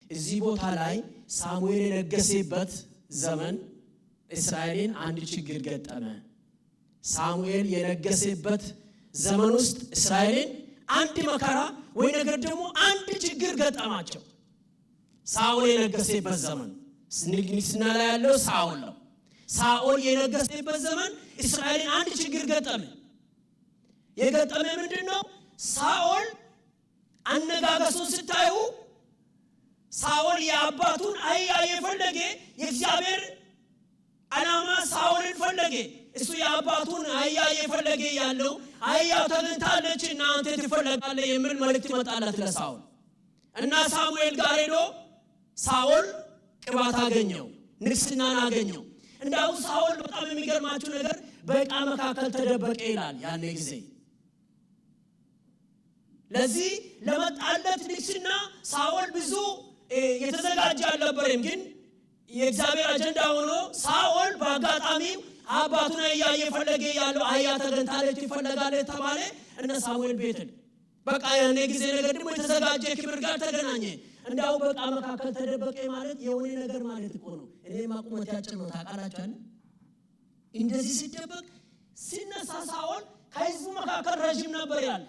እዚህ ቦታ ላይ ሳሙኤል የነገሰበት ዘመን እስራኤልን አንድ ችግር ገጠመ። ሳሙኤል የነገሰበት ዘመን ውስጥ እስራኤልን አንድ መከራ ወይ ነገር ደግሞ አንድ ችግር ገጠማቸው። ሳኦል የነገሰበት ዘመን ንግስና ላይ ያለው ሳኦል ነው። ሳኦል የነገሰበት ዘመን እስራኤልን አንድ ችግር ገጠመ። የገጠመ ምንድነው? ሳኦል አነጋገሱን ስታዩ ሳኦል የአባቱን አህያ የፈለገ የእግዚአብሔር ዓላማ ሳኦልን ፈለገ። እሱ የአባቱን አህያ የፈለገ ያለው አህያው ተገኝታለች እና አንተ ትፈልጋለህ የሚል መልእክት መጣለት ለሳኦል እና ሳሙኤል ጋር ሄዶ ሳኦል ቅባት አገኘው፣ ንግስናን አገኘው። እንዳው ሳኦል በጣም የሚገርማችሁ ነገር በዕቃ መካከል ተደበቀ ይላል። ያኔ ጊዜ ለዚህ ለመጣለት ንግስና ሳኦል ብዙ የተዘጋጀ አልነበረም። ግን የእግዚአብሔር አጀንዳ ሆኖ ሳኦል በአጋጣሚ አባቱን አህያ የፈለገ ያለው አህያ ተገኝታለች ይፈልጋል ተባለ እና ሳሙኤል ቤትን በቃ ያኔ ጊዜ ነገር ደግሞ የተዘጋጀ ክብር ጋር ተገናኘ። እንዳው በቃ መካከል ተደበቀ ማለት የሆነ ነገር ማለት እኮ ነው። እኔ ማቁመት ያጭር ነው ታውቃላችሁ አይደል? እንደዚህ ሲደበቅ ሲነሳ ሳኦል ከህዝቡ መካከል ረጅም ነበር ያለ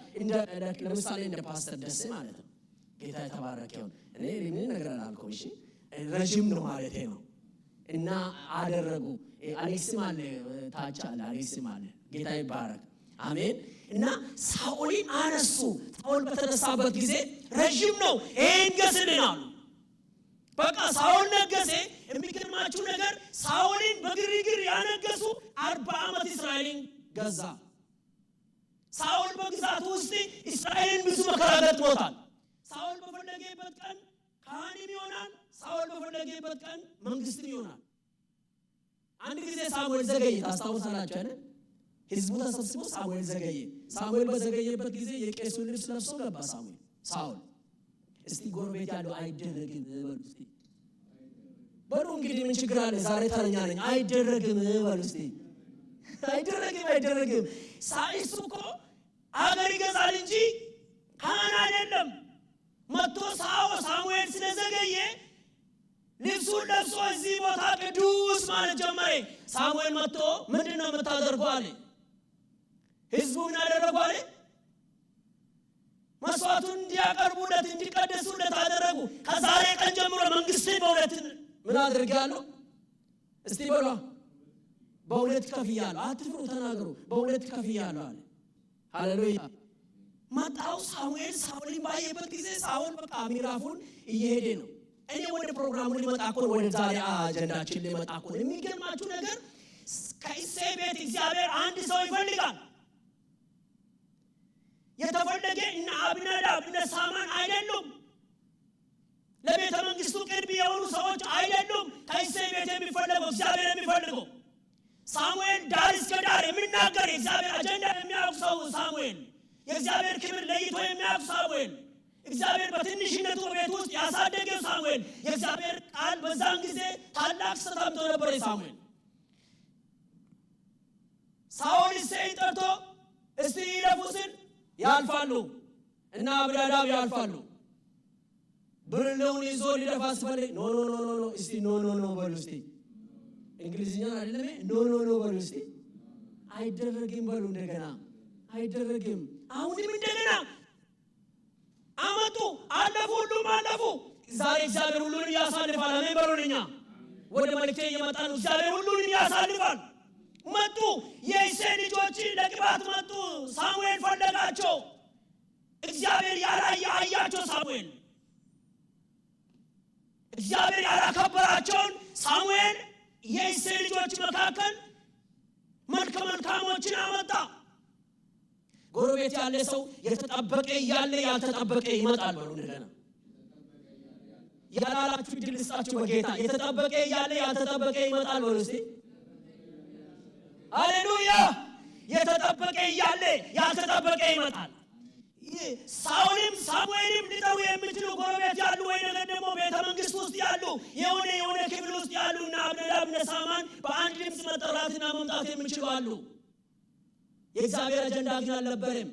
ለምሳሌ እንደ ፓስተር ደስ ማለት ነው። ጌታ የተባረከ ይሁን። እኔ ምን ነገር አላልኩም። እሺ ረጅም ነው ማለት ነው። እና አደረጉ አሌክስ ማለ ታቻ አለ አሌክስ ማለ ጌታ ይባረክ አሜን። እና ሳኦልን አነሱ። ሳኦል በተነሳበት ጊዜ ረጅም ነው እንገስልናል። በቃ ሳኦል ነገሰ። የሚገርማችሁ ነገር ሳኦልን በግርግር ያነገሱ 40 ዓመት እስራኤልን ገዛ። ሳኦል በግዛቱ ውስጥ እስራኤልን ብዙ መከራ ገጥሞታል። ሳኦል በፈለገበት ቀን ካህንም ይሆናል፣ ሳኦል በፈለገበት ቀን መንግስትም ይሆናል። አንድ ጊዜ ሳሙኤል ዘገየ። ታስታውሳላችሁ አይደል? ህዝቡ ተሰብስቦ ሳሙኤል ዘገየ። ሳሙኤል በዘገየበት ጊዜ የቄሱን ልብስ ለብሶ ገባ ሳኦል። እስቲ ጎረቤት ያለው አይደረግም በሉ እስቲ በሉ። እንግዲህ ምን ችግር አለ? ዛሬ ተረኛ ነኝ። አይደረግም በሉ እስቲ። አይደረግም። ሳይሱ እኮ አገር ይገዛል እንጂ ካህን አይደለም። መጥቶ ሳሙኤል ስለዘገየ ልብሱን ለብሶ እዚህ ቦታ ቅዱስ ማለት ጀመረ። ሳሙኤል መጥቶ ምንድነው የምታደርገው አለ። ህዝቡን አደረጉ አለ። መስዋዕቱን እንዲያቀርቡለት እንዲቀደሱለት አደረጉ። ከዛሬ ቀን ጀምሮ መንግስትን በሁለት ምን አድርጋለሁ? እስቲ በሏ በሁለት ከፍያለሁ። አትፍሩ፣ ተናገሩ። በሁለት ከፍያለሁ አለ። ሃሌሉያ። መጣው ሳሙኤል ሳኦልን ባየበት ጊዜ ሳኦል በቃ ምዕራፉን እየሄደ ነው። እኔ ወደ ፕሮግራሙ ሊመጣ እኮ ወደ ዛሬ አጀንዳችን ሊመጣ እኮ። የሚገርማችሁ ነገር ከእሴይ ቤት እግዚአብሔር አንድ ሰው ይፈልጋል። የተፈለገ እነ አብናዳብ እነ ሳማን አይደሉም። ለቤተ መንግስቱ ቅርብ የሆኑ ሰዎች አይደሉም። ከእሴይ ቤት የሚፈልገው እግዚአብሔር የሚፈልገው ሳሙኤል ዳር እስከ ዳር የሚናገር የእግዚአብሔር አጀንዳ የሚያውቅ ሰው ሳሙኤል፣ የእግዚአብሔር ክብር ለይቶ የሚያውቅ ሳሙኤል፣ እግዚአብሔር በትንሽነቱ ቤት ውስጥ ያሳደገው ሳሙኤል፣ የእግዚአብሔር ቃል በዛን ጊዜ ታላቅ ሰጣምቶ ነበር ሳሙኤል። ሳኦል እሴይን ጠርቶ እስቲ ይለፉ ሲል ያልፋሉ እና አብናዳብ ያልፋሉ። ብርሌውን ይዞ ሊደፋ ሲፈልግ ኖ እስቲ ኖ በሉ እስቲ። እንግሊዝኛ አይደለም ኖ በሉ እስቲ። አይደረግም በሉ እንደገና። አይደረግም። አሁንም እንደገና አመጡ። ሁሉም አለፉ። ዛሬ እግዚአብሔር ሁሉን ያሳልፋል። አሜን በሉልኛ። ወደ መልእክቴ እየመጣ ነው። እግዚአብሔር ሁሉን ያሳልፋል። መጡ። የእሴይ ልጆች ለቅባት መጡ። ሳሙኤል ፈለጋቸው። እግዚአብሔር ያላያቸው ሳሙኤል፣ እግዚአብሔር ያላከበራቸውን ሳሙኤል የእሴይ ልጆች መካከል መልካሞችን አመጣ። ጎረቤት ያለ ሰው የተጠበቀ ያለ ያልተጠበቀ ይመጣል በሉ እንደገና። ያላላችሁ ድል ልስጣችሁ በጌታ። የተጠበቀ ያለ ያልተጠበቀ ይመጣል በሉ እስቲ። ሃሌሉያ። የተጠበቀ ያለ ያልተጠበቀ ይመጣል። ሳኦልም ሳሙኤልም ሊጠሩ የሚችሉ ጎረቤት ያሉ ወይ ነገር ደግሞ ቤተ መንግስት ውስጥ ያሉ የሆነ ክፍል ውስጥ ያሉና አብናዳብ እና ሳማን በአንድ ድምፅ መጠራትና መምጣት የሚችሉ አሉ። የእግዚአብሔር አጀንዳ ግን አልነበረም።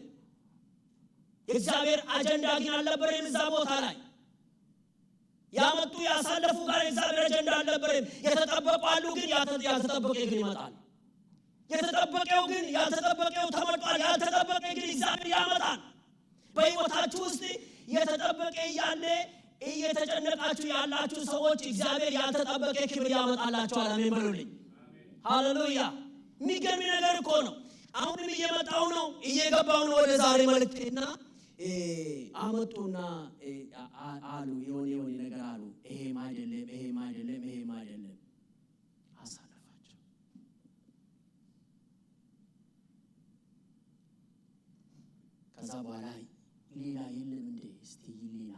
የእግዚአብሔር አጀንዳ ግን አልነበረም እዛ ቦታ ላይ። ያመጡ ያሳለፉ ጋር እግዚአብሔር አጀንዳ አልነበረም። የተጠበቁ ግን ያልተጠበቀ ግን ይመጣል። የተጠበቀው ግን ያልተጠበቀው ተመርጧል። ያልተጠበቀ ግን እግዚአብሔር ያመጣል። በሕይወታችሁ ውስጥ የተጠበቀ ያለ እየተጨነቃችሁ ያላችሁ ሰዎች እግዚአብሔር ያልተጠበቀ ክብር ያመጣላችኋል። አሜን በሉልኝ። ሃሌሉያ። የሚገርም ነገር እኮ ነው። አሁንም እየመጣው ነው እየገባው ነው ወደ ዛሬ መልእክቴና አመጡና አሉ የሆነ ነገር አሉ። ይሄም አይደለም አሳለፋቸው። ከዛ በኋላ ሌላ የለም እንዴ? እስቲ ሌላ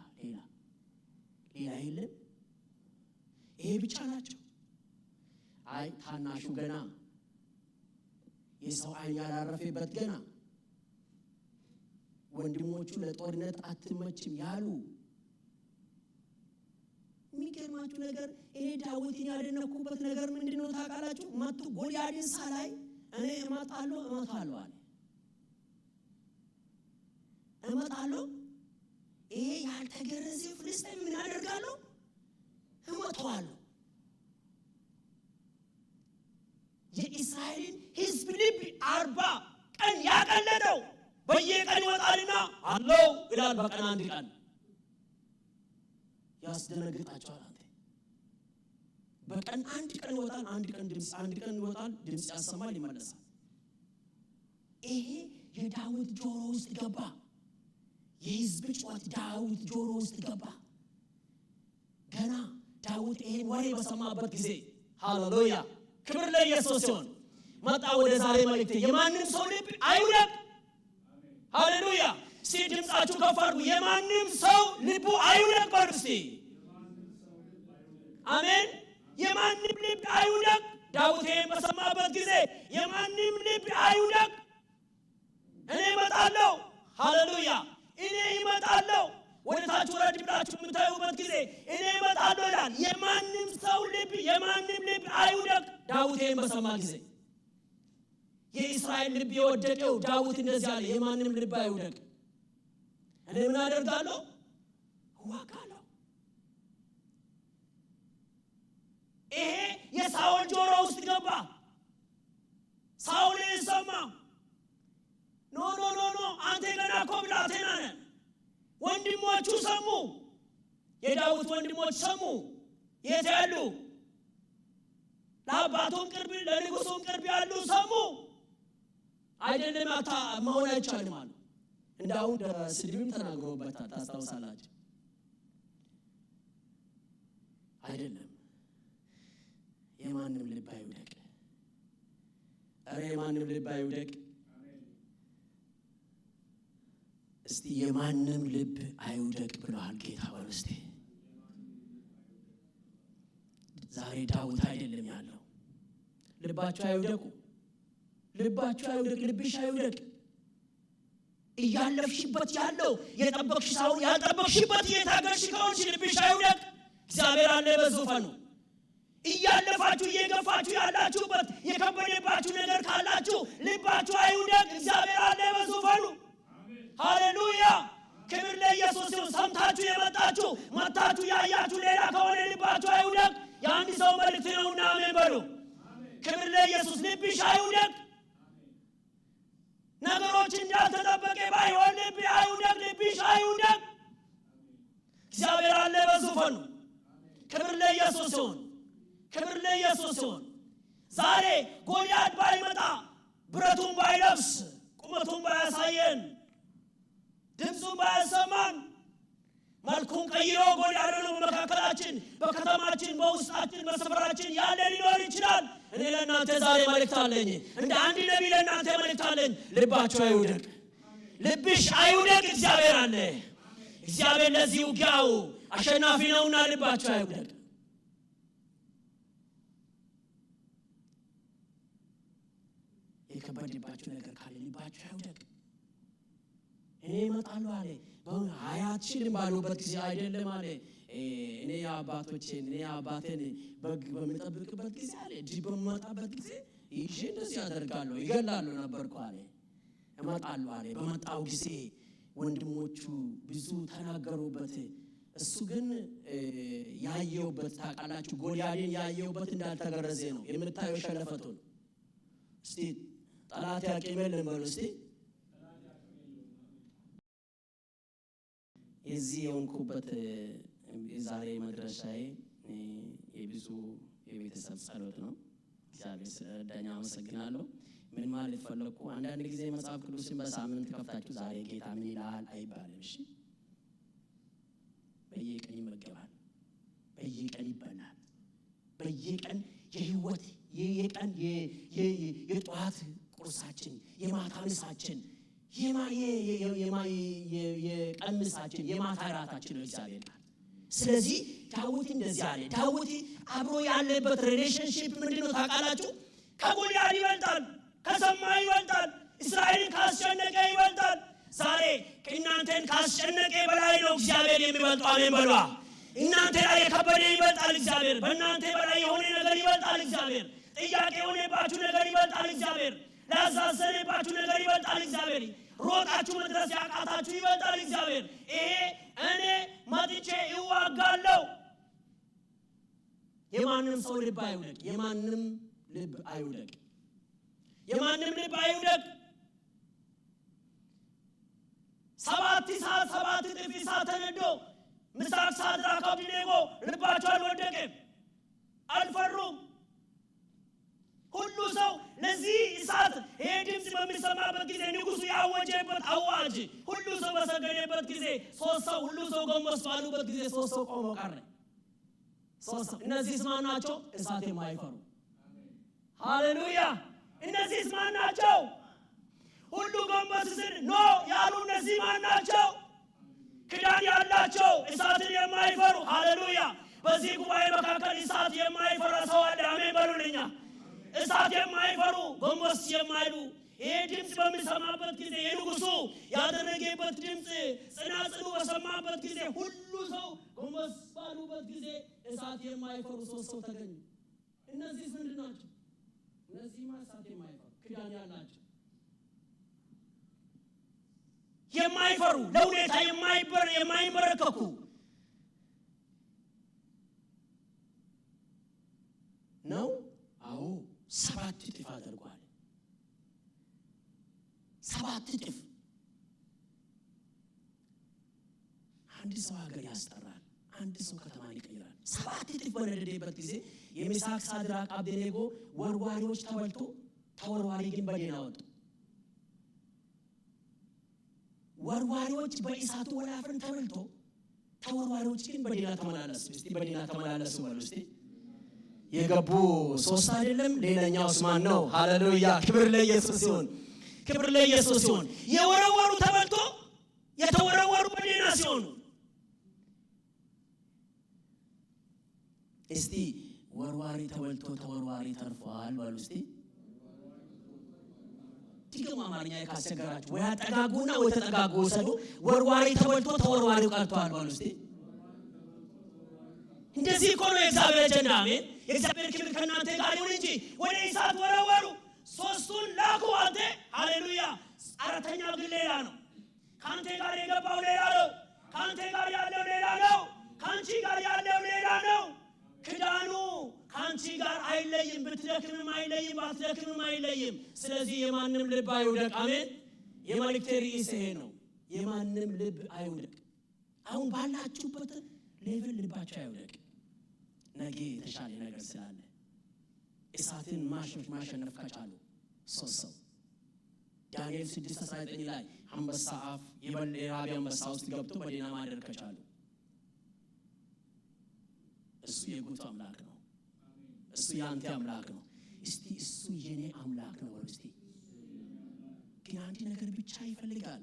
የለም? ይሄ ብቻ ናቸው? አይ ታናሹ ገና የሰው ዓይን ያላረፈበት ገና ወንድሞቹ ለጦርነት አትመችም ያሉ። የሚገርማችሁ ነገር እኔ ዳዊትን ያደነኩበት ነገር ምንድነው ታውቃላችሁ? መጥቶ ጎልያድን ሳላይ እኔ እመጣለሁ አለ። እመጣለሁ ይሄ ያልተገረዘ ፍልስጤም ምን አደርጋለሁ? እመታዋለሁ። የእስራኤልን ሕዝብ ልብ 40 ቀን ያቀለደው በየቀን ይወጣልና አለው ይላል። በቀን አንድ ቀን ያስደነግጣቸዋል። በቀን አንድ ቀን ይወጣል፣ አንድ ቀን ይወጣል፣ ድምፅ ያሰማል፣ ይመለሳል። ይሄ የዳዊት ጆሮ ውስጥ ገባ። የሕዝብ ጩኸት ዳዊት ጆሮ ውስጥ ገባ። ገና ዳዊት ይሄን ወሬ በሰማበት ጊዜ ሃሌሉያ ክብር ለኢየሱስ ሲሆን መጣ ወደ ዛሬ መልእክቴ። የማንም ሰው ልብ አይውደቅ። ሃሌሉያ። እስቲ ድምጻችሁ ከፍ አድርጉ። የማንም ሰው ልቡ አይውደቅ በሉ እስቲ። አሜን። የማንም ልብ አይውደቅ። ዳዊት በሰማበት ጊዜ የማንም ልብ አይውደቅ። እኔ እመጣለሁ። ሃሌሉያ። እኔ እመጣለሁ። ወደ ታች ወረድ ብላችሁ የምታዩበት ጊዜ እኔ እመጣለሁ ይላል። የማንም ልብ አይውደቅ። ዳዊት በሰማ ጊዜ የእስራኤል ልብ የወደቀው ዳዊት እንደዚህ አለ፣ የማንም ልብ አይውደቅ። እኔ ምን አደርጋለሁ? እዋጋለሁ። ይሄ የሳኦል ጆሮ ውስጥ ገባ። ሳኦል ሰማ። ኖ አንተ ገና እኮ ብላቴና ነህ። ወንድሞቹ ሰሙ። የዳዊት ወንድሞች ሰሙ። የት ያሉ? ለአባቱም ቅርብ ለንጉሱም ቅርብ ያሉ ሰሙ። አይደለም መሆን አይቻልም አሉ። እንዳው ስድብም ተናግሮበታል። ታስታውሳላችሁ አይደለም? የማንም ልብ አይውደቅ። የማንም ልብ አይውደቅ። እስቲ የማንም ልብ አይውደቅ ብለዋል ጌታ በርስቴ። ዛሬ ዳዊት አይደለም ያለው። ልባችሁ አይውደቁ። ልብሽ አይውደቅ። እያለፍሽበት ያለው የጠበቅሽ ሳይሆን ያልጠበቅሽበት እየታገርሽ ከሆንሽ ልብሽ አይውደቅ። እግዚአብሔር አለ በዙፋኑ። እያለፋችሁ እየገፋችሁ ያላችሁበት የከበደባችሁ ነገር ካላችሁ ልባችሁ አይውደቅ። እግዚአብሔር አለ በዙፋኑ። ሃሌሉያ ክብር ለኢየሱስ ይሁን። ሰምታችሁ የመጣችሁ መታችሁ ያያችሁ ሌላ ከሆነ ልባችሁ አይውደቅ። የአንድ ሰው መልእክት ነውና አሜን በሉ። ክብር ለኢየሱስ። ልብሽ አይውደቅ። ነገሮች እንዳልተጠበቀ ባይሆን ልብሽ አይውደቅ። እግዚአብሔር አለ በዙፋኑ። ክብር ለኢየሱስ ይሁን። ዛሬ ጎልያድ ባይመጣ፣ ብረቱን ባይለብስ፣ ቁመቱን ባያሳየን፣ ድምፁን ባያሰማን፣ መልኩን ቀይሮ ጎልያድ ነው በመካከላችን፣ በከተማችን፣ በውስጣችን፣ በሰፈራችን ያለ ሊኖር ይችላል። እኔ ለእናንተ ዛሬ መልእክት አለኝ። እንደ አንድ ነቢይ ለእናንተ መልእክት አለኝ። ልባችሁ አይውደቅ። ልብሽ አይውደቅ። እግዚአብሔር አለ። እግዚአብሔር ለዚህ ውጊያው አሸናፊ ነውና ልባችሁ አይውደቅ። የከበደባችሁ ነገር ካለ ልባችሁ አይውደቅ። እኔ እመጣለሁ አለ። አያትሽልም ባሉበት ጊዜ አይደለም አለ። እኔ አባቴን በግ በምጠብቅበት ጊዜ አለ ጅብ በመጣበት ጊዜ ይዤ እንደዚህ ያደርጋለሁ ይገላለሁ ነበርኩ አለ። እመጣለሁ አለ። በመጣው ጊዜ ወንድሞቹ ብዙ ተናገሩበት። እሱ ግን ያየውበት ታውቃላችሁ ጎልያድን ያየውበት እንዳልተገረዘ ነው የምታየው ሸለፈቱን እስቲ ጠላት ያቂመል ነው እስቲ እዚህ የሆንኩበት ዛሬ መድረሻዬ የብዙ የቤተሰብ ጸሎት ነው እግዚአብሔር ስለረዳኝ አመሰግናለሁ ምን ማለት ፈለኩ አንዳንድ ጊዜ መጽሐፍ ቅዱስን በሳምንት ከፍታችሁ ዛሬ ጌታ ምን ይላል አይባልም እሺ በየቀን ይመገባል በየቀን ይበላል በየቀን የህይወት የቀን የጧት ቁርሳችን የማታ ምሳችን የቀን ምሳችን የማታ ራታችን ነው እግዚአብሔር ቃል ስለዚህ ዳዊት እንደዚህ አለ ዳዊት አብሮ ያለበት ሪሌሽንሺፕ ምንድነው ታውቃላችሁ ከጎልያድ ይበልጣል ከሰማይ ይበልጣል እስራኤልን ካስጨነቀ ይበልጣል ዛሬ ከእናንተን ካስጨነቀ በላይ ነው እግዚአብሔር የሚበልጠው አሜን በሏ እናንተ ላይ የከበደ ይበልጣል እግዚአብሔር በእናንተ በላይ የሆነ ነገር ይበልጣል እግዚአብሔር ጥያቄ የሆነባችሁ ነገር ይበልጣል እግዚአብሔር ላሳሰረባችሁ ነገር ይበልጣል እግዚአብሔር ሮጣችሁ መድረስ ያቃታችሁ ይበልጣል እግዚአብሔር ይሄ እኔ ማጥቼ ይዋጋለሁ የማንንም ሰው ልብ አይውደቅ የማንንም ልብ አይውደቅ የማንንም ልብ አይውደቅ ሰባት ጥፊ ሳተነዶ ምሳቅ ሳድራቅ አብደናጎ ልባቸው አልወደቀም አልፈሩም ሁሉ ሰው ለዚህ እሳት ይሄ ድምጽ በሚሰማበት ጊዜ ንጉሱ ያወጀበት አዋጅ ሁሉ ሰው በሰገደበት ጊዜ ሶስት ሰው ሁሉ ሰው ጎንበስ ባሉበት ጊዜ ሶስት ሰው ቆመው ቀረ ሶስት እነዚህ ማን ናቸው እሳት የማይፈሩ ሃሌሉያ እነዚህ ማን ናቸው ሁሉ ጎንበስ ሲል ኖ ያሉ እነዚህ ማን ናቸው ክዳን ያላቸው እሳትን የማይፈሩ ሃሌሉያ በዚህ ጉባኤ መካከል እሳት የማይፈራ ሰው አለ አሜን በሉልኛ እሳት የማይፈሩ ጎንበስ የማይሉ ይሄ ድምጽ በሚሰማበት ጊዜ የንጉሱ ያደረገበት ድምጽ ጽናጽኑ በሰማበት ጊዜ ሁሉ ሰው ጎንበስ ባሉበት ጊዜ እሳት የማይፈሩ ሶስት ሰው ተገኙ እነዚህ ምንድን ናቸው እነዚህ እሳት የማይፈሩ ክዳን ያላቸው የማይፈሩ ለሁኔታ የማይበረከኩ ነው አዎ ሰባት እጥፍ አድርጓል ሰባት እጥፍ አንድ ሰው ሀገር ያስጠራል አንድ ሰው ከተማ ይቀይራል ሰባት እጥፍ በነደደበት ጊዜ የሚሳቅ ሳድራቅ አብደናጎ ወርዋሪዎች ተበልቶ ተወርዋሪ ግን በደህና ወጡ ወርዋሪዎች በእሳቱ ወላፈን ተበልቶ ተወርዋሪዎች ግን በደህና ተመላለሱ እስቲ በደህና ተመላለሱ በሉ እስቲ የገቡ ሶስት አይደለም ሌላኛውስ ማን ነው ሃሌሉያ ክብር ለኢየሱስ ይሁን ክብር ለኢየሱስ ይሁን የወረወሩ ተበልቶ የተወረወሩ በደህና ሲሆኑ እስቲ ወርዋሪ ተበልቶ ተወርዋሪ ተርፏል በሉ እስቲ ትግማ ማርኛ ካስቸገራችሁ ወይ አጠጋጉና ወይ ተጠጋጉ ወሰዱ ወርዋሪ ተበልቶ ተወርዋሪ ቀርቷል በሉ እስቲ እንደዚህ እኮ ነው የእግዚአብሔር አጀንዳ አሜን የእግዚአብሔር ክብር ከእናንተ ጋር ይሁን እንጂ ወደ እሳት ወረወሩ ሶስቱን ላኩ አንተ ሃሌሉያ አራተኛው ግን ሌላ ነው ካንተ ጋር የገባው ሌላ ነው ካንተ ጋር ያለው ሌላ ነው ካንቺ ጋር ያለው ሌላ ነው ክዳኑ ካንቺ ጋር አይለይም ብትደክምም አይለይም ባትደክምም አይለይም ስለዚህ የማንንም ልብ አይውደቅ አሜን የመልእክቴ ርዕስ ይሄ ነው የማንንም ልብ አይውደቅ አሁን ባላችሁበት ሌቭል ልባችሁ አይውደቅ ነገ የተሻለ ነገር ስላለ እሳትን ማሸነፍ ከቻሉ ሶስት ሰው ዳንኤል 6:19 ላይ አንበሳ አፍ የራቢ አንበሳ ውስጥ ገብቶ በደህና ማደር ከቻሉ እሱ የጉቱ አምላክ ነው እሱ ያንተ አምላክ ነው እስቲ እሱ የኔ አምላክ ነው እስቲ ግን አንድ ነገር ብቻ ይፈልጋል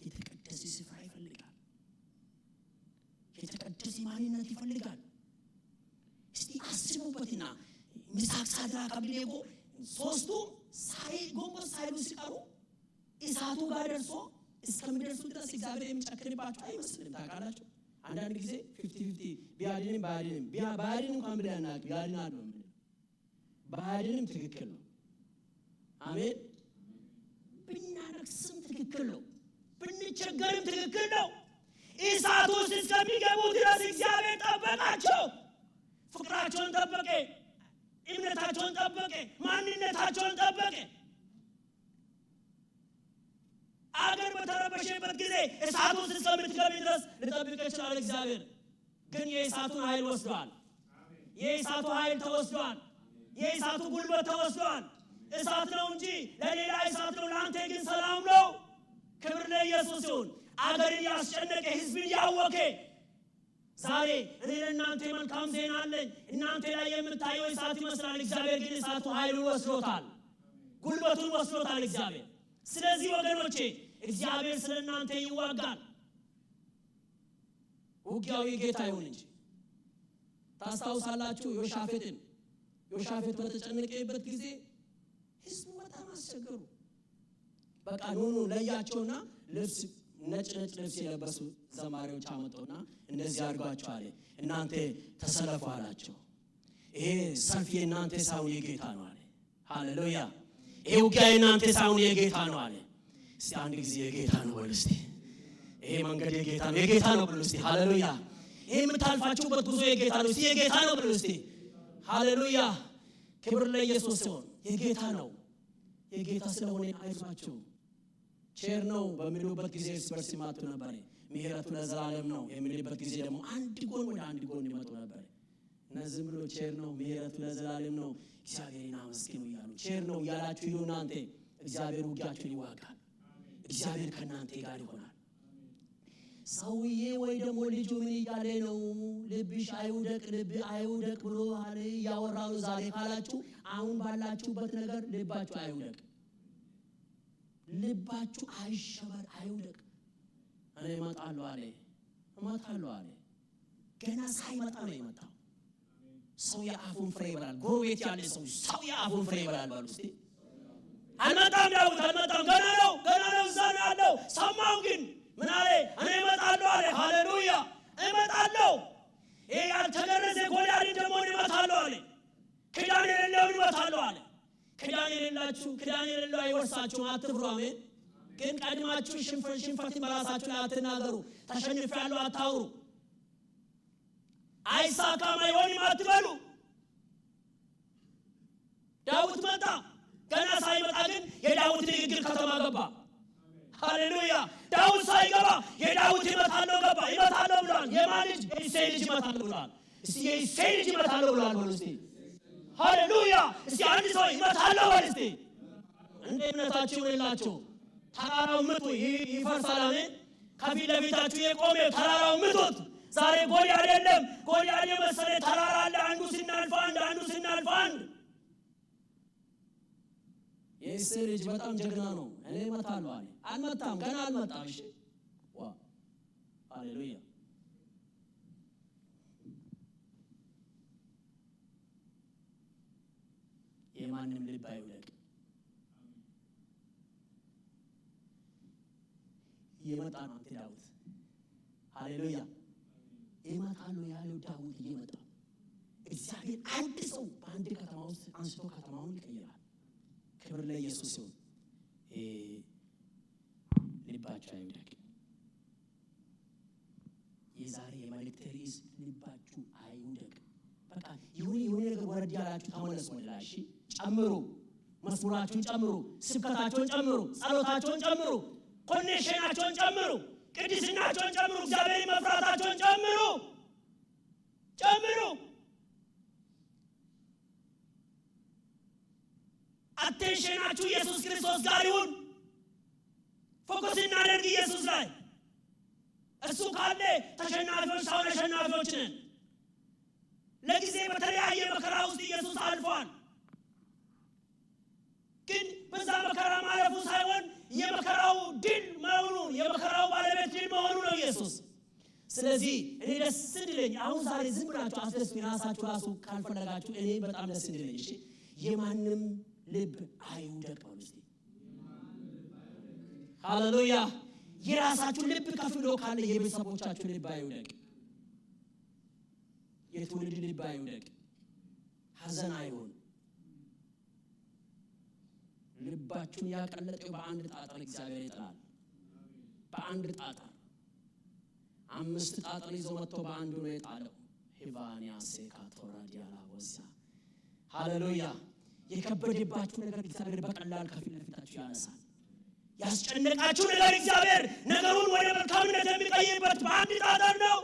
የተቀደሰ ስፍራ ይፈልጋል የተቀደሰ ማንነት ይፈልጋል እስቲ አስቡበትና ሚሳቅ ሳድራቅ አብደናጎ ሶስቱ ጎንበስ ሳይሉ ሲቀሩ እሳቱ ጋር ደርሶ እስከሚደርሱ ድረስ እግዚአብሔር የሚጨክንባቸው አይመስልም ታውቃላችሁ አንዳንድ ጊዜ 50-50 ቢያድንም ባያድንም እንኳን ብለና ቢያድን አለው ባያድንም ትክክል ነው አሜን ብናረክስም ትክክል ነው ብንቸገርም ትክክል ነው እሳት ውስጥ እስከሚገቡ ድረስ እግዚአብሔር ጠበቃቸው። ፍቅራቸውን ጠበቀ፣ እምነታቸውን ጠበቀ፣ ማንነታቸውን ጠበቀ። አገር በተረበሸበት ጊዜ እሳት ውስጥ እስከምትገቢ ድረስ ሊጠብቅ ይችላል እግዚአብሔር። ግን የእሳቱን ኃይል ወስዷል። የእሳቱ ኃይል ተወስዷል። የእሳቱ ጉልበት ተወስዷል። እሳት ነው እንጂ ለሌላ እሳት ነው፣ ለአንተ ግን ሰላም ነው። ክብር ለኢየሱስ ይሁን። አገርን ያስጨነቀ ህዝብን ያወከ ዛሬ እኔ ለእናንተ መልካም ዜና አለኝ። እናንተ ላይ የምታየው እሳት ይመስላል፣ እግዚአብሔር ግን እሳቱ ኃይሉን ወስዶታል፣ ጉልበቱን ወስዶታል እግዚአብሔር። ስለዚህ ወገኖቼ እግዚአብሔር ስለ እናንተ ይዋጋል። ውጊያው የጌታ ይሁን እንጂ። ታስታውሳላችሁ ዮሻፌጥ በተጨነቀበት ጊዜ ህዝቡ በጣም አስቸገሩ። በቃ ኑ ለያቸውና ነጭ ልብስ የለበሱ ዘማሪዎች አመጡና እንደዚህ አድርጓቸው አለ። እናንተ ተሰለፉ አላቸው። ይሄ ሰልፍ የእናንተ ሳይሆን የጌታ ነው አለ። ሃሌሉያ። ይሄ ውጊያ የእናንተ ሳይሆን የጌታ ነው አለ። እስቲ አንድ ጊዜ የጌታ ነው በሉ እስቲ። ይሄ መንገድ የጌታ ነው፣ የጌታ ነው በሉ እስቲ። ሃሌሉያ። ይሄ የምታልፋችሁበት ጉዞ የጌታ ነው፣ እስቲ የጌታ ነው በሉ እስቲ። ሃሌሉያ። ክብር ለኢየሱስ ይሁን። የጌታ ነው። የጌታ ስለሆነ አይዟችሁ። ቸር ነው በሚሉበት ጊዜ እርስ በርስ ይማቱ ነበር። ምሕረቱ ለዘላለም ነው የሚልበት ጊዜ ደግሞ አንድ ጎን ወደ አንድ ጎን ይመጡ ነበር። እነዚህ ብሎ ቸር ነው ምሕረቱ ለዘላለም ነው እግዚአብሔርን አመስግኑ እያሉ ቸር ነው እያላችሁ ይሉ እናንተ እግዚአብሔር ውጊያችሁን ይዋጋል። እግዚአብሔር ከእናንተ ጋር ይሆናል። ሰውዬ ወይ ደግሞ ልጁ ምን እያለ ነው? ልብሽ አይውደቅ ብሎ አለ እያወራሉ ዛሬ ካላችሁ አሁን ባላችሁበት ነገር ልባችሁ አይውደቅ፣ ልባችሁ አይሸበር፣ አይውደቅ። እኔ እመጣለሁ አለ። ገና ሳይመጣ ነው የመጣው። ሰው የአፉን ፍሬ ይበላል። ጎረቤት ያለ ሰው የአፉን ፍሬ ይበላል በሉ እስቲ። አልመጣም ዳዊት አልመጣም፣ ገና ነው እዛ ነው ያለው። ሰማው ግን ምን አለ? እኔ እመጣለሁ አለ። ሃሌሉያ እመጣለሁ። ይሄ ያልተገረዘ ጎልያድን ደግሞ እመታለሁ አለ። ክዳን የሌለውን እመታለሁ አለ። ክዳን የሌለው አይወርሳችሁም፣ አትፍሩ። አሜን። ግን ቀድማችሁ ሽንፈትን በራሳችሁ ላይ አትናገሩ። ተሸንፌያለሁ አታውሩ። አይሳካም አይሆንም አትበሉ። ዳዊት መጣ። ገና ሳይመጣ ግን የዳዊት ንግግር ከተማ ገባ። ሃሌሉያ። ዳዊት ሳይገባ የዳዊት እመታለሁ ገባ። እመታለሁ ብሏል። የማን ልጅ? የእሴይ ልጅ እመታለሁ ብሏል። እስቲ የእሴይ ልጅ እመታለሁ ብሏል በሉ እስቲ። ሃሌሉያ። እስቲ አንድ ሰው እመታለሁ በሉ እስቲ። እንደ እምነታችሁ ይላችሁ ተራራው ምጡ ይፈርሳል። አሜን። ከፊት ለፊታችሁ የቆመ ተራራው ምጡት። ዛሬ ጎልያድ የለም። ጎልያድ የመሰለ ተራራ አለ። አንዱ ሲናልፍ አንድ። የእሴይ ልጅ በጣም ጀግና ነው። እኔ እመታለሁ አለ። አልመጣም፣ ገና አልመጣም። እሺ ሃሌሉያ። የማንም ልብ አይውደቅ። እየመጣ ነው አንተ ዳዊት። ሃሌሉያ። እመታለሁ ያለው ዳዊት እየመጣ እግዚአብሔር አንድ ሰው በአንድ ከተማ ውስጥ አንስቶ ከተማውን ይቀይራል። ክብር ለኢየሱስ ይሁን። ልባችሁ አይውደቅ። የዛሬ የመልእክት ርዕስ ልባችሁ አይውደቅ። በቃ የሆነ ነገር ወረድ ያላችሁ ተመለሱ ወላሂ። እሺ ጨምሩ፣ መስሙራችሁን ጨምሩ፣ ስብከታችሁን ጨምሩ፣ ጸሎታችሁን ጨምሩ፣ ኮኔክሽናችሁን ጨምሩ፣ ቅድስናችሁን ጨምሩ፣ እግዚአብሔር መፍራታችሁን ጨምሩ። አቴንሽናችሁ ኢየሱስ ክርስቶስ ጋር ይሁን። ፎከስ እናድርግ ኢየሱስ ላይ። እሱ ካለ ተሸናፊዎች ሳይሆን አሸናፊዎች ነን። ለጊዜ በተለያየ መከራ ውስጥ ኢየሱስ አልፏል። ግን በዛ መከራ ማለፉ ሳይሆን የመከራው ድል መሆኑ፣ የመከራው ባለቤት ድል መሆኑ ነው ኢየሱስ። ስለዚህ እኔ ደስ እንዲለኝ አሁን ዛሬ ዝም ብላችሁ አስደስቱኝ። ራሳችሁ ራሱ ካልፈለጋችሁ እኔ በጣም ደስ እንዲለኝ። እሺ የማንም ልብ አይውደቅ በሉ እስቲ። ሃሌሉያ። የራሳችሁ ልብ ከፍሎ ካለ የቤተሰቦቻችሁ ልብ አይውደቅ። የትውልድ ልብ አይውደቅ። ሐዘን አይሆን። ልባችሁን ያቀለጠው በአንድ ጣጣር እግዚአብሔር ይጥላል። በአንድ ጣጣር 5 ጣጥን ይዞ መጥቶ በአንዱ ነው የጣለው። ሄቫኒያ ሴካቶራ ዲያላቦሳ ሃሌሉያ። የከበደባችሁ ነገር እግዚአብሔር በቀላል ከፊት ለፊታችሁ ያነሳል። ያስጨነቃችሁ ነገር እግዚአብሔር ነገሩን ወደ መልካምነት የሚቀይርበት በአንድ ጣጥር ነው።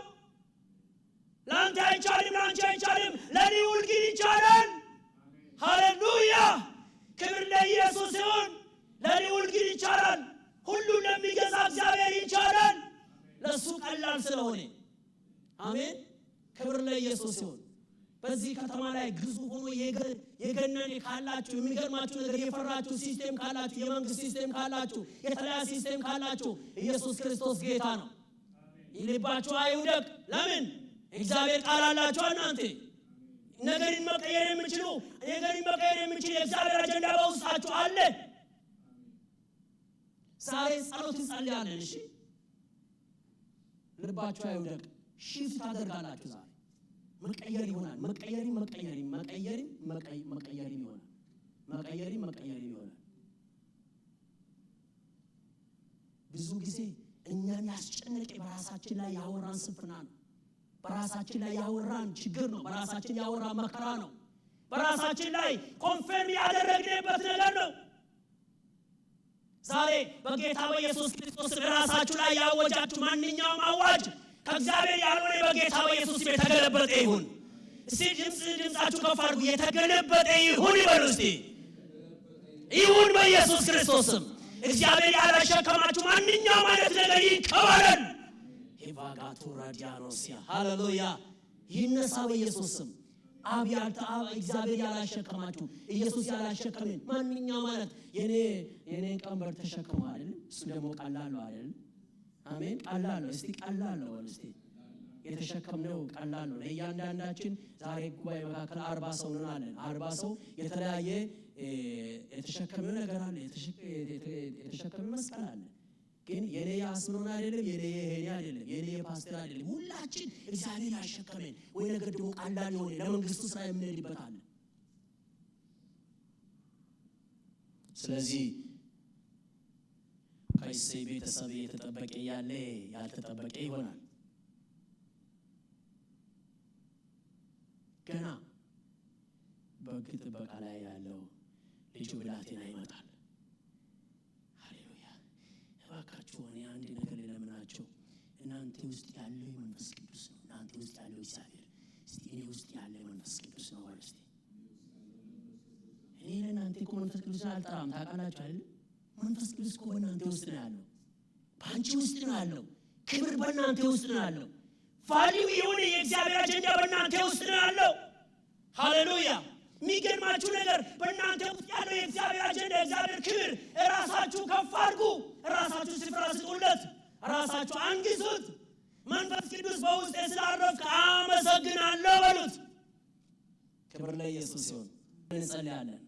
ላንተ አይቻልም፣ ላንቺ አይቻልም፣ ለልዑል ግን ይቻላል። ሃሌሉያ ክብር ለኢየሱስ ይሁን። ለልዑል ግን ይቻላል። ሁሉን ለሚገዛ እግዚአብሔር ይቻላል፣ ለሱ ቀላል ስለሆነ። አሜን ክብር ለኢየሱስ ይሁን። በዚህ ከተማ ላይ ግዙፍ ሆኖ የገነነ ካላችሁ፣ የሚገርማችሁ ነገር የፈራችሁ ሲስቴም ካላችሁ፣ የመንግስት ሲስቴም ካላችሁ፣ የተለያየ ሲስቴም ካላችሁ ኢየሱስ ክርስቶስ ጌታ ነው። ይልባችሁ አይውደቅ። ለምን? እግዚአብሔር ቃል አላችሁ። እናንተ ነገርን መቀየር የምትችሉ የእግዚአብሔር አጀንዳ በውስጣችሁ አለ። ዛሬ ጸሎት እንጸልያለን። እሺ ልባችሁ አይውደቅ። ሽፍት ታደርጋላችሁ። ዛሬ መቀየር ይሆናል። መቀየር ይሆናል። ብዙ ጊዜ እኛን ያስጨነቀ በራሳችን ላይ ያወራን ስንፍና ነው። በራሳችን ላይ ያወራን ችግር ነው። በራሳችን ያወራን መከራ ነው። በራሳችን ላይ ኮንፈርም ያደረግንበት ነገር ነው። ዛሬ በጌታ በኢየሱስ ክርስቶስ በራሳችሁ ላይ ያወጃችሁ ማንኛውም አዋጅ ከእግዚአብሔር ያልሆነ በጌታ በኢየሱስ የተገለበጠ ይሁን። እስቲ ድምጻችሁ ከፍ አድርጉ። የተገለበጠ ይሁን ይበሉ እስቲ። ይሁን በኢየሱስ ክርስቶስም። እግዚአብሔር ያላሸከማችሁ ማንኛውም አይነት ነገር ይከበራል። ሄቫጋቱ ራዲያኖሲያ ሃሌሉያ ይነሳ በኢየሱስም። እግዚአብሔር ያላሸከማችሁ ኢየሱስ ያላሸከመን ማንኛውም ማለት የኔን ቀንበር ተሸከሙ አይደል? እሱ ደግሞ ቀላል ነው አይደል? አሜን ቀላል ነው። እስቲ ቀላል ነው ወል እስቲ የተሸከምነው ቀላል ነው። ለእያንዳንዳችን ዛሬ ጉባኤ መካከል 40 ሰው ነን አለን። 40 ሰው የተለያየ የተሸከመው ነገር አለ። የተሸከመ መስቀል አለ። ግን የኔ ያስኖን አይደለም፣ የኔ ሄኒ አይደለም፣ የኔ ፓስተር አይደለም። ሁላችን እግዚአብሔር ያሸከመን ወይ ነገር ደግሞ ቀላል የሆነ ለመንግስቱ ስራ የምንሄድበት አለ። ስለዚህ ከእሴይ ቤተሰብ የተጠበቀ ያለ ያልተጠበቀ ይሆናል። ገና በግ ጥበቃ ላይ ያለው ልጁ ብላቴና ይመጣል። ሃሌሉያ እባካችሁ እኔ አንድ ነገር ልለምናችሁ። እናንተ ውስጥ ያለው መንፈስ ቅዱስ ነው። እናንተ ውስጥ ያለው እግዚአብሔር እስቲ እኔ ውስጥ ያለው መንፈስ ቅዱስ ነው ማለት እስቲ እኔ ለእናንተ እኮ መንፈስ ቅዱስ አልጠራም። ታውቃላችሁ አይደል? መንፈስ ቅዱስ እኮ በእናንተ ውስጥ ነው ያለው። በአንቺ ውስጥ ነው ያለው። ክብር በእናንተ ውስጥ ነው ያለው። ቫልዩ የሆነ የእግዚአብሔር አጀንዳ በእናንተ ውስጥ ነው ያለው። ሃሌሉያ የሚገርማችሁ ነገር በእናንተ ውስጥ ያለው የእግዚአብሔር አጀንዳ፣ የእግዚአብሔር ክብር ራሳችሁ ከፍ አድርጉ። ራሳችሁ ስፍራ ስጡለት። ራሳችሁ አንግሱት። መንፈስ ቅዱስ በውስጤ ስላረፍክ አመሰግናለሁ በሉት። ክብር ለኢየሱስ ይሁን። እንጸልያለን።